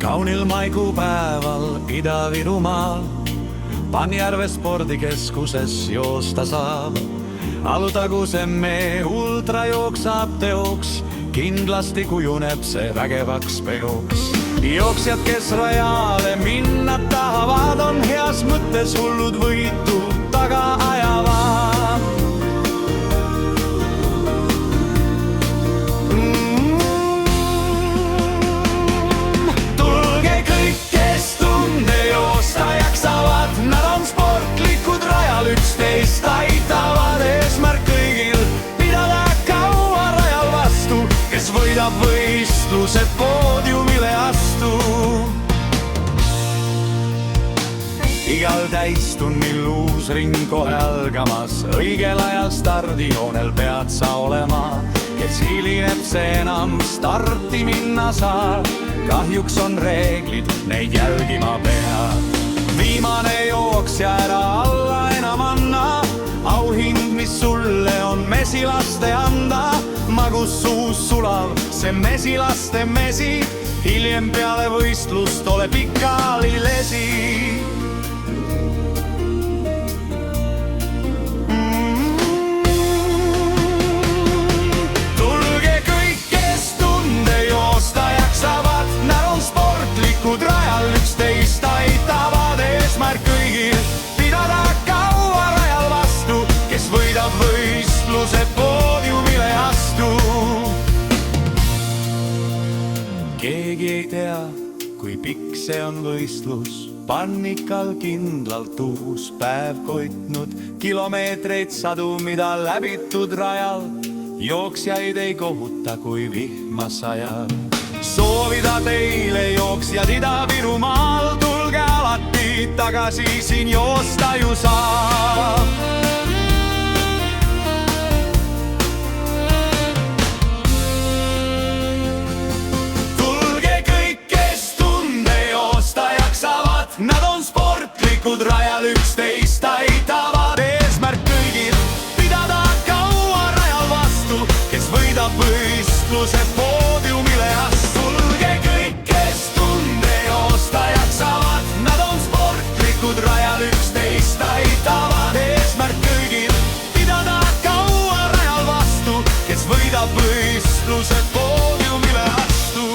kaunil maikupäeval Ida-Virumaal Panjärve spordikeskuses joosta saab. Alutaguse mee ultrajook saab teoks, kindlasti kujuneb see vägevaks peoks. Jooksjad, kes rajale minna tahavad, on heas mõttes hullud võitu taga ajavad. Tulge kõik, kes tunde joosta jaksavad, nad on sportlikud, rajal üksteist aitavad. Eesmärk kõigil pidada kaua rajal vastu, kes võidab võistluse poodiumile astu. Igal täistunnil uus ring kohe algamas, õigel ajal stardijoonel pead sa olema. Kes hilineb, see enam starti minna saab, kahjuks on reeglid, neid jälgima peab. Viimane jooksja ära alla enam anna, auhind, mis sulle on mesilaste anda. Magus suus sulav, see mesilaste mesi, hiljem peale võistlust ole pikali lesi. Tulge kõik, kes tunde joosta jaksavad, nad on sportlikud, rajal üksteist aitavad. Eesmärk kõigil pidada kaua rajal vastu, kes võidab võistluse poodiumile astu. Keegi ei tea, kui pikk see on võistlus, pannikal kindlalt uus päev koitnud. Kilomeetreid sadu, mida läbitud rajal, jooksjaid ei kohuta, kui vihma sajab. Soovida teile, jooksjad Ida-Virumaal, tulge alati tagasi, siin joosta ju saab. Tulge kõik, kes tunde joosta jaksavad, nad on sportlikud, rajal üksteist aitavad. Eesmärk kõigil pidada kaua rajal vastu, kes võidab võistluse poodiumile astu. Tulge kõik, kes tunde joosta jaksavad, nad on sportlikud, rajal üksteist aitavad. Eesmärk kõigil pidada kaua rajal vastu, kes võidab võistluse poodiumile astu.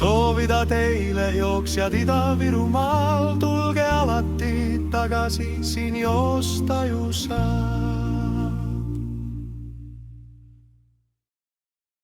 Soovida teile, jooksjad Ida-Virumaal, tulge alati tagasi, siin joosta ju saab.